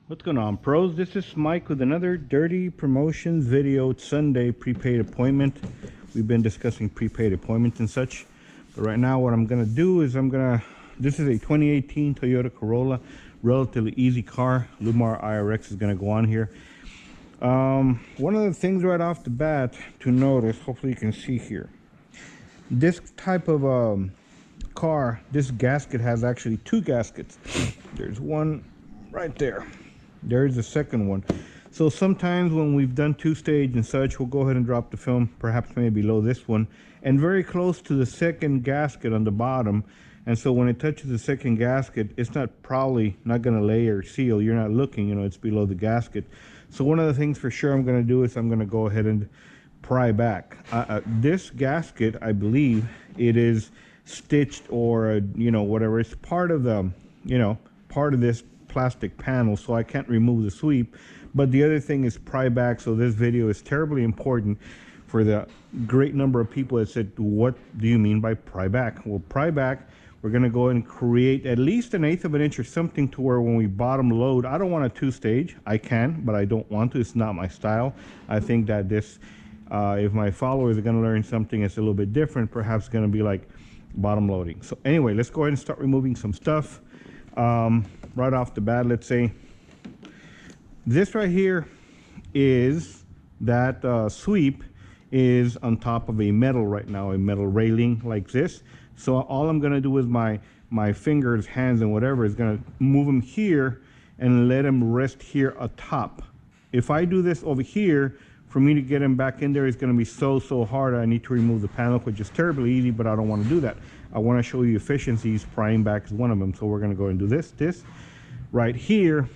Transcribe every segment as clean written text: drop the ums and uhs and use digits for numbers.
What's going on, pros? This is Mike with another Dirty Promotions video. It's Sunday, prepaid appointment. We've been discussing prepaid appointments and such. But right now what I'm going to do is this is a 2018 Toyota Corolla. Relatively easy car. Lumar IRX is going to go on here. One of the things right off the bat to notice, hopefully you can see here. This type of car, this gasket has actually two gaskets. There's one right there. There's the second one. So sometimes when we've done two-stage and such, we'll go ahead and drop the film, perhaps maybe below this one, and very close to the second gasket on the bottom. And so when it touches the second gasket, it's probably not going to lay or seal. You're not looking, it's below the gasket. So one of the things for sure I'm going to do is I'm going to go ahead and pry back. This gasket, I believe, it is stitched or, whatever. It's part of the, part of this plastic panel, so I can't remove the sweep. But the other thing is pry back. So this video is terribly important for the great number of people that said, what do you mean by pry back? Well, pry back, we're going to go and create at least 1/8 of an inch or something to where when we bottom load, I don't want a two-stage. I can, but I don't want to. It's not my style. I think that this, if my followers are going to learn something that's a little bit different, perhaps going to be like bottom loading. So anyway, let's go ahead and start removing some stuff. Right off the bat, let's say this right here is that sweep is on top of a metal right now, a metal railing like this. So all I'm going to do with my fingers, hands, and whatever is going to move them here and let them rest here atop. If I do this over here, for me to get them back in there is going to be so hard. I need to remove the panel, which is terribly easy, but I don't want to do that. I want to show you efficiencies. Prying back is one of them. So we're going to go and do this right here.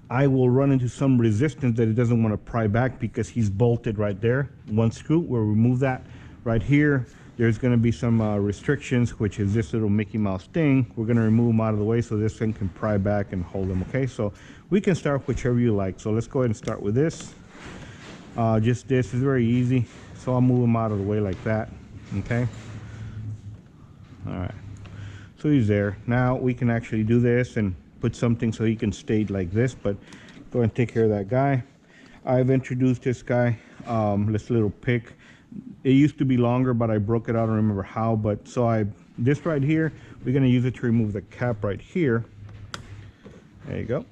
I will run into some resistance that it doesn't want to pry back because he's bolted right there. One screw, we'll remove that. Right here, there's going to be some restrictions, which is this little Mickey Mouse thing. We're going to remove them out of the way so this thing can pry back and hold them. Okay, so we can start whichever you like. So let's go ahead and start with this. Just this is very easy. So I'll move them out of the way like that. Okay. All right. So he's there. Now we can actually do this and put something so he can stay like this, but go ahead and take care of that guy. I've introduced this guy, this little pick. It used to be longer, but I broke it out. I don't remember how, but so this right here, we're going to use it to remove the cap right here. There you go.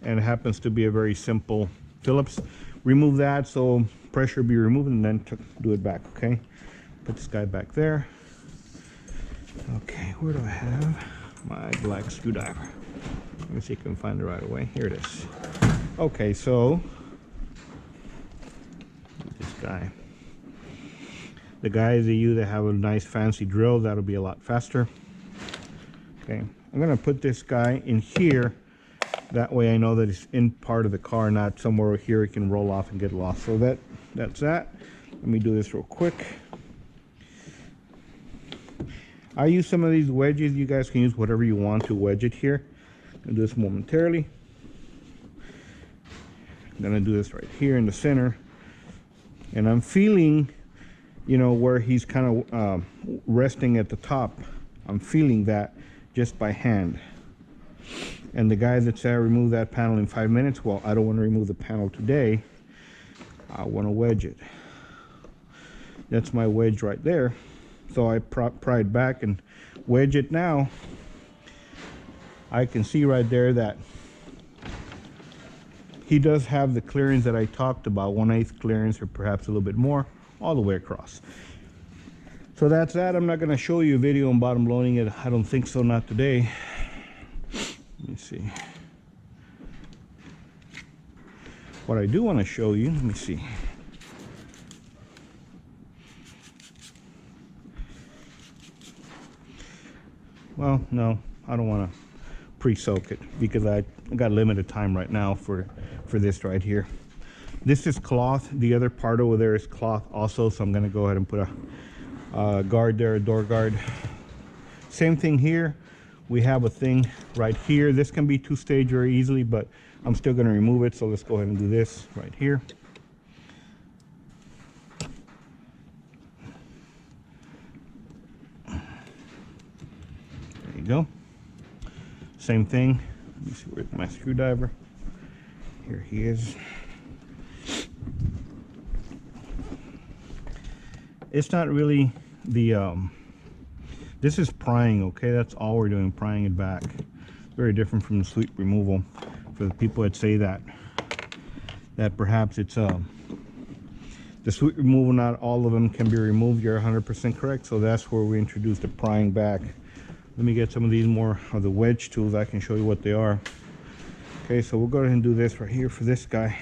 And it happens to be a very simple Phillips. Remove that so pressure be removed, and then do it back. Okay, put this guy back there. Okay, where do I have my black screwdriver? Let me see if I can find it right away. Here it is. Okay, so this guy. The guys of you that have a nice fancy drill, that'll be a lot faster. Okay, I'm gonna put this guy in here. That way I know that it's in part of the car, not somewhere here it can roll off and get lost. So that's that. Let me do this real quick. I use some of these wedges. You guys can use whatever you want to wedge it here. I'll do this momentarily. I'm gonna do this right here in the center. And I'm feeling, where he's kind of resting at the top. I'm feeling that just by hand. And the guys that say I remove that panel in 5 minutes, well, I don't want to remove the panel today. I want to wedge it. That's my wedge right there. So I pry it back and wedge it now. I can see right there that he does have the clearance that I talked about, 1/8 clearance or perhaps a little bit more, all the way across. So that's that. I'm not going to show you a video on bottom loading it. I don't think so, not today. Let me see. What I do want to show you, let me see. Well, no, I don't want to pre-soak it because I got limited time right now for this right here. This is cloth. The other part over there is cloth also, so I'm going to go ahead and put a guard there, a door guard. Same thing here. We have a thing right here. This can be two-stage very easily, but I'm still going to remove it. So let's go ahead and do this right here. There you go. Same thing. me see, where's my screwdriver? Here he is. It's not really the this is prying, okay? That's all we're doing, prying it back. Very different from the sweep removal. For the people that say that perhaps it's the sweep removal, not all of them can be removed, you're 100% correct. So that's where we introduced the prying back. Let me get some of these more of the wedge tools. I can show you what they are. Okay, so we'll go ahead and do this right here for this guy.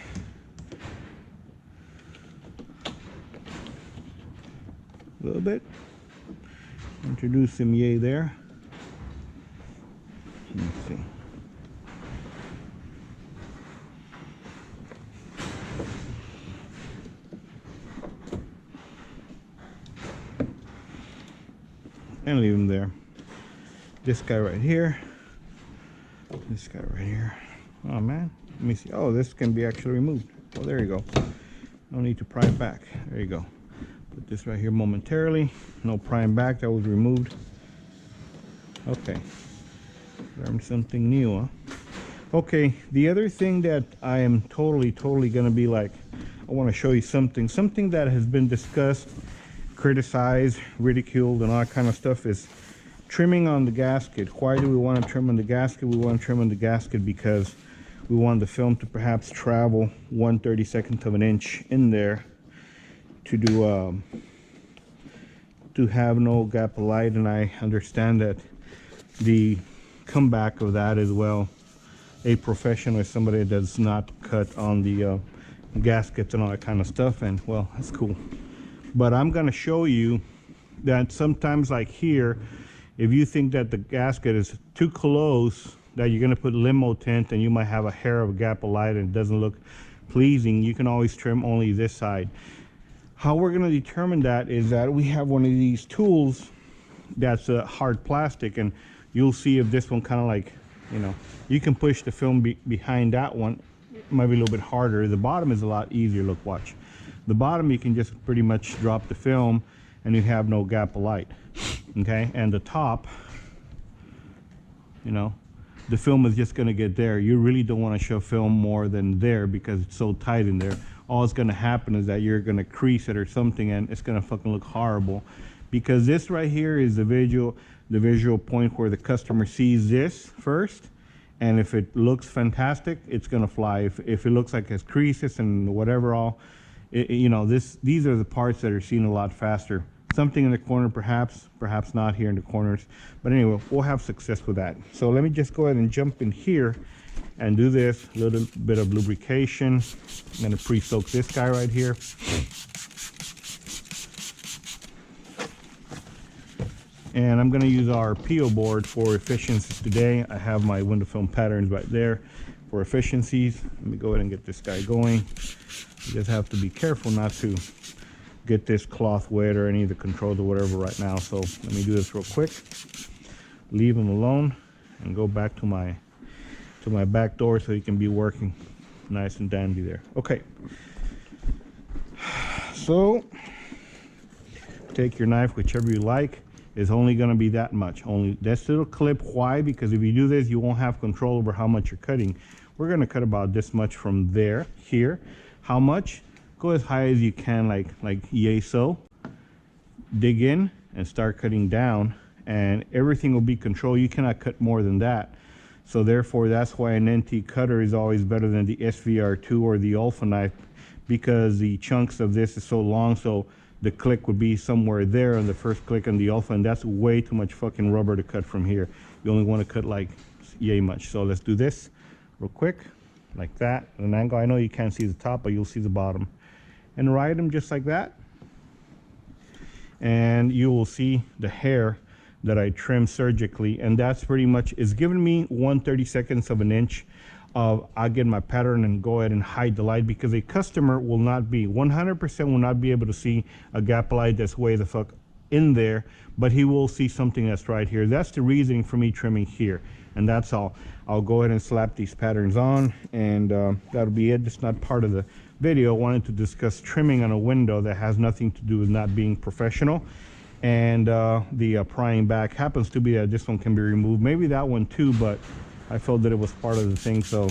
A little bit. Introduce him yay there. Let's see. And leave him there. This guy right here. This guy right here. Oh man, let me see. Oh, this can be actually removed. Oh, there you go. No need to pry it back. There you go. Put this right here momentarily. No prying back, that was removed. Okay. Learned something new, huh? Okay, the other thing that I am totally gonna be like, I want to show you something that has been discussed, criticized, ridiculed, and all that kind of stuff, is trimming on the gasket. Why do we want to trim on the gasket? We want to trim on the gasket because we want the film to perhaps travel 1/32 of an inch in there to do to have no gap of light. And I understand that the comeback of that is, well, a professional is somebody that does not cut on the gaskets and all that kind of stuff, and well, that's cool. But I'm going to show you that sometimes, like here, if you think that the gasket is too close, that you're going to put limo tint and you might have a hair of a gap of light and it doesn't look pleasing, you can always trim only this side. How we're going to determine that is that we have one of these tools that's a hard plastic, and you'll see if this one kind of like, you know, you can push the film behind that one. It might be a little bit harder. The bottom is a lot easier. Look, watch. The bottom, you can just pretty much drop the film and you have no gap of light. Okay, and the top, you know, the film is just going to get there. You really don't want to show film more than there because it's so tight in there. All it's going to happen is that you're going to crease it or something, and it's going to fucking look horrible, because this right here is the visual point where the customer sees this first, and if it looks fantastic, it's going to fly. If it looks like it's creases and whatever all, you know, these are the parts that are seen a lot faster. Something in the corner, perhaps not here in the corners, but anyway, we'll have success with that. So let me just go ahead and jump in here and do this. A little bit of lubrication. I'm going to pre-soak this guy right here. And I'm going to use our PO board for efficiencies today. I have my window film patterns right there for efficiencies. Let me go ahead and get this guy going. You just have to be careful not to get this cloth wet or any of the controls or whatever right now. So let me do this real quick. Leave him alone and go back to my back door so he can be working nice and dandy there. Okay. So take your knife, whichever you like. It's only going to be that much. Only this little clip. Why? Because if you do this, you won't have control over how much you're cutting. We're going to cut about this much from there, here. How much? Go as high as you can, like yay so. Dig in and start cutting down, and everything will be controlled. You cannot cut more than that. So therefore, that's why an NT cutter is always better than the SVR2 or the Alpha knife, because the chunks of this is so long. So the click would be somewhere there on the first click on the Alpha, and that's way too much fucking rubber to cut from here. You only want to cut like yay much. So let's do this real quick, like that, at an angle. I know you can't see the top, but you'll see the bottom. And ride them just like that. And you will see the hair that I trimmed surgically, and that's pretty much, it's giving me 1/32 of an inch of, I'll get my pattern and go ahead and hide the light, because a customer will not be 100% will not be able to see a gap light that's way the fuck in there, but he will see something that's right here. That's the reasoning for me trimming here, and that's all. I'll go ahead and slap these patterns on, and that'll be it. It's not part of the video. I wanted to discuss trimming on a window that has nothing to do with not being professional. And the prying back happens to be that this one can be removed, maybe that one too, but I felt that it was part of the thing, so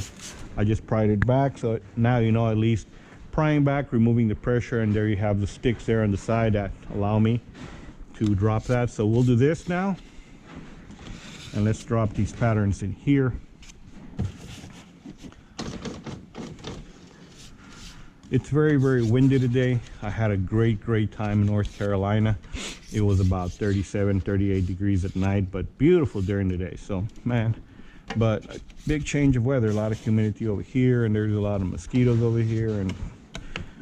I just pried it back. So now, you know, at least prying back, removing the pressure, and there you have the sticks there on the side that allow me to drop that. So we'll do this now, and let's drop these patterns in here. It's very, very windy today. I had a great time in North Carolina. It was about 37, 38 degrees at night, but beautiful during the day. So, man, but a big change of weather, a lot of humidity over here, and there's a lot of mosquitoes over here, and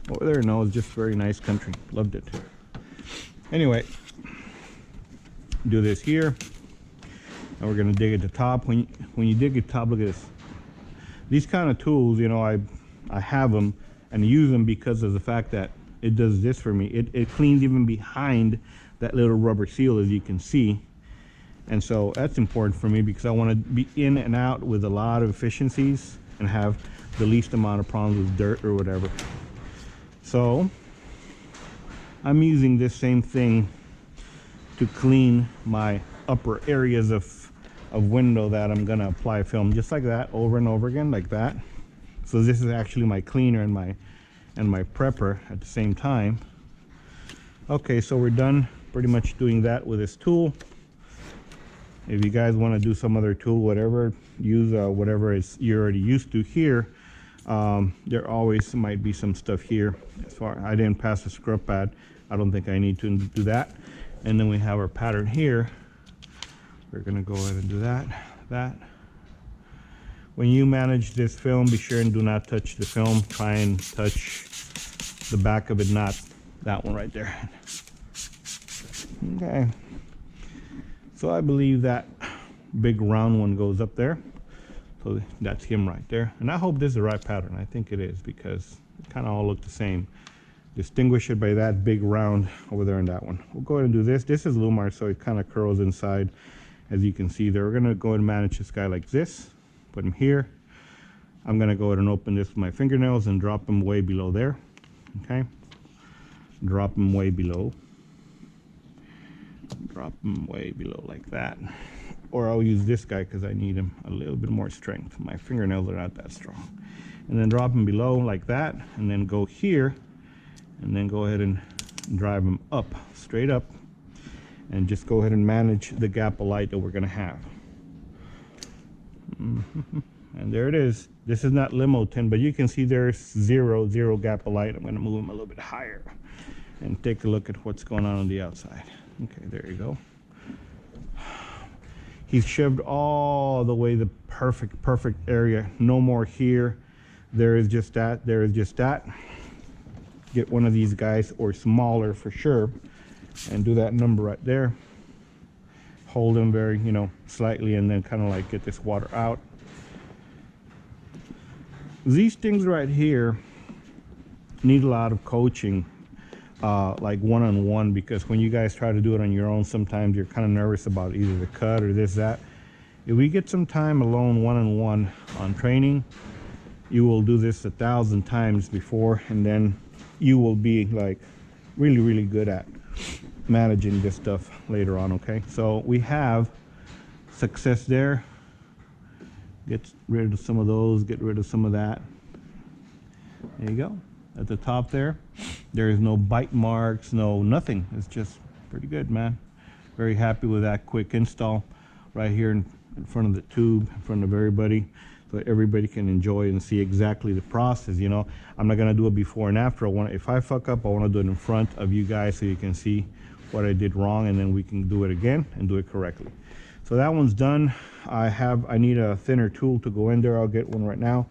over there, no, it's just very nice country. Loved it. Anyway, do this here, and we're gonna dig at the top. When you dig at the top, look at this. These kind of tools, you know, I have them and use them because of the fact that it does this for me. It cleans even behind that little rubber seal, as you can see. And so that's important for me because I want to be in and out with a lot of efficiencies and have the least amount of problems with dirt or whatever. So I'm using this same thing to clean my upper areas of window that I'm gonna apply film, just like that, over and over again, like that. So this is actually my cleaner and my prepper at the same time. Okay, so we're done pretty much doing that with this tool. If you guys want to do some other tool, whatever, use whatever you're already used to here. There always might be some stuff here. As far I didn't pass the scrub pad, I don't think I need to do that. And then we have our pattern here. We're gonna go ahead and do that. When you manage this film, be sure and do not touch the film. Try and touch the back of it, not that one right there. Okay. So I believe that big round one goes up there. So that's him right there. And I hope this is the right pattern. I think it is, because it kind of all look the same. Distinguish it by that big round over there in that one. We'll go ahead and do this. This is Lumar, so it kind of curls inside, as you can see there. We're gonna go ahead and manage this guy like this. Put him here. I'm gonna go ahead and open this with my fingernails and drop him way below there. Okay, drop him way below. Drop him way below like that. Or I'll use this guy because I need him a little bit more strength. My fingernails are not that strong. And then drop him below like that, and then go here, and then go ahead and drive him up, straight up, and just go ahead and manage the gap of light that we're gonna have. And there it is. This is not limo tint, but you can see there's zero gap of light. I'm going to move him a little bit higher and take a look at what's going on the outside. Okay, there you go. He's shoved all the way the perfect area. No more here. There is just that. There is just that. Get one of these guys, or smaller for sure, and do that number right there. Hold them very, you know, slightly, and then kind of like get this water out. These things right here need a lot of coaching, like one-on-one, because when you guys try to do it on your own, sometimes you're kind of nervous about either the cut or this, that. If we get some time alone, one-on-one on training, you will do this 1,000 times before, and then you will be like really good at managing this stuff later on. Okay, so we have success there. Get rid of some of those, get rid of some of that. There you go. At the top there is no bite marks, no nothing. It's just pretty good, man. Very happy with that quick install right here in front of the tube, in front of everybody, so everybody can enjoy and see exactly the process. You know, I'm not gonna do it before and after. if I fuck up, I want to do it in front of you guys so you can see what I did wrong, and then we can do it again and do it correctly. So that one's done. I need a thinner tool to go in there. I'll get one right now.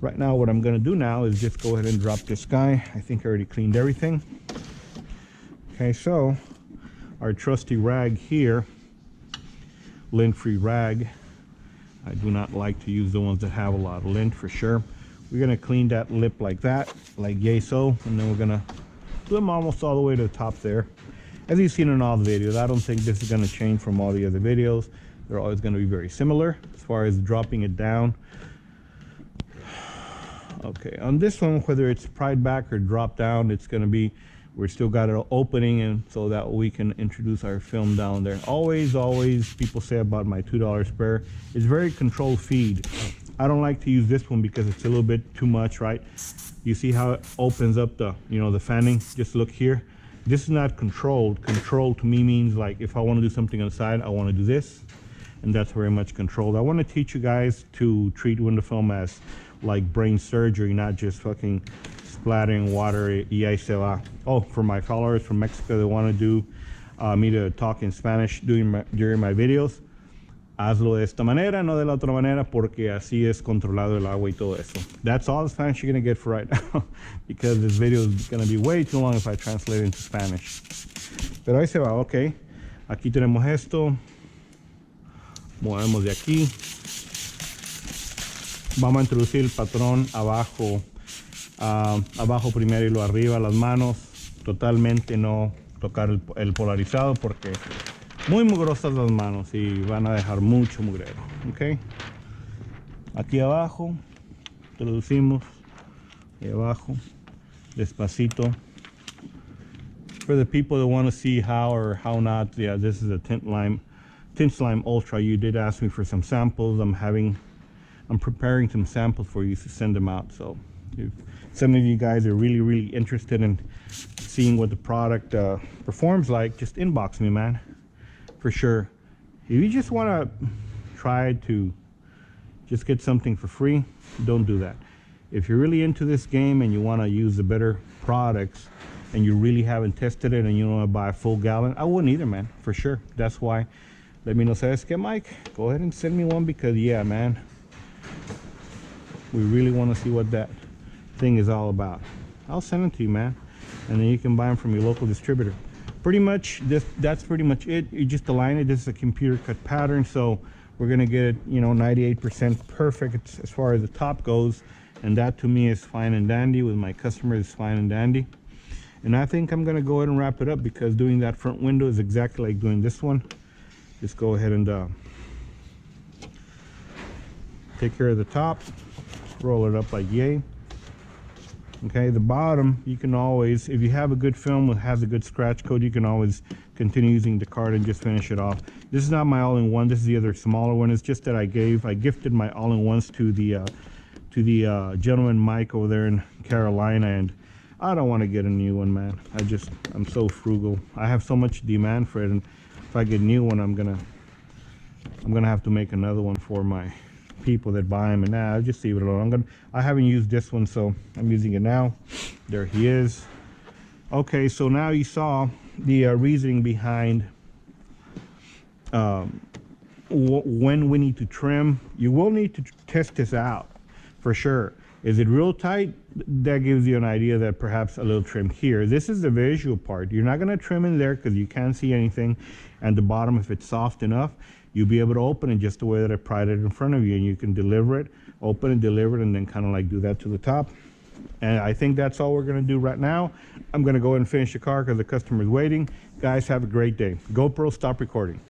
Right now, what I'm gonna do now is just go ahead and drop this guy. I think I already cleaned everything. Okay, so our trusty rag here, lint-free rag. I do not like to use the ones that have a lot of lint, for sure. We're gonna clean that lip like that, like yay so, and then we're gonna do them almost all the way to the top there. As you've seen in all the videos, I don't think this is gonna change from all the other videos. They're always gonna be very similar as far as dropping it down. Okay, on this one, whether it's pried back or dropped down, it's gonna be We're still got it opening, and so that we can introduce our film down there. Always people say about my $2 spare, it's very controlled feed. I don't like to use this one because it's a little bit too much, right? You see how it opens up the, you know, the fanning? Just look here. This is not controlled. Controlled to me means like if I want to do something on the side, I want to do this, and that's very much controlled. I want to teach you guys to treat window film as like brain surgery, not just fucking splattering water y ahí se va. Oh, for my followers from Mexico that want to do me to talk in Spanish during my videos, hazlo de esta manera, no de la otra manera, porque así es controlado el agua y todo eso. That's all the Spanish you're gonna get for right now, because this video is gonna be way too long if I translate it into Spanish. Pero ahí se va, ok. Aquí tenemos esto. Movemos de aquí. Vamos a introducir el patrón abajo. Abajo primero y lo arriba, las manos. Totalmente no tocar el polarizado porque muy mugrosas las manos y van a dejar mucho mugrero. Ok, aquí abajo introducimos y abajo despacito. For the people that want to see how or how not, yeah, this is a Tint Slime Ultra. You did ask me for some samples. I'm preparing some samples for you to send them out. So if some of you guys are really interested in seeing what the product performs like, just inbox me, man. For sure. If you just want to try to just get something for free, don't do that. If you're really into this game and you want to use the better products and you really haven't tested it and you don't want to buy a full gallon, I wouldn't either, man, for sure. That's why, let me know, ¿sabes qué, Mike? Go ahead and send me one, because yeah, man, we really want to see what that thing is all about. I'll send it to you, man, and then you can buy them from your local distributor. Pretty much that's pretty much it. You just align it. This is a computer cut pattern, so we're gonna get it, you know, 98% perfect as far as the top goes, and that to me is fine and dandy. With my customers, is fine and dandy. And I think I'm gonna go ahead and wrap it up, because doing that front window is exactly like doing this one. Just go ahead and take care of the top, roll it up like yay. Okay, the bottom, you can always, if you have a good film that has a good scratch code, you can always continue using the card and just finish it off. This is not my all-in-one. This is the other smaller one. It's just that I gifted my all-in-ones to the gentleman Mike over there in Carolina, and I don't want to get a new one, man. I'm so frugal. I have so much demand for it, and if I get a new one, I'm gonna have to make another one for my people that buy them, and now I'll just leave it alone. I haven't used this one, so I'm using it now. There he is. Okay, so now you saw the reasoning behind when we need to trim. You will need to test this out for sure. Is it real tight? That gives you an idea that perhaps a little trim here. This is the visual part. You're not going to trim in there because you can't see anything, and the bottom, if it's soft enough, you'll be able to open it just the way that I pried it in front of you, and you can deliver it, open and deliver it, and then kind of like do that to the top. And I think that's all we're going to do right now. I'm going to go ahead and finish the car because the customer is waiting. Guys, have a great day. GoPro, stop recording.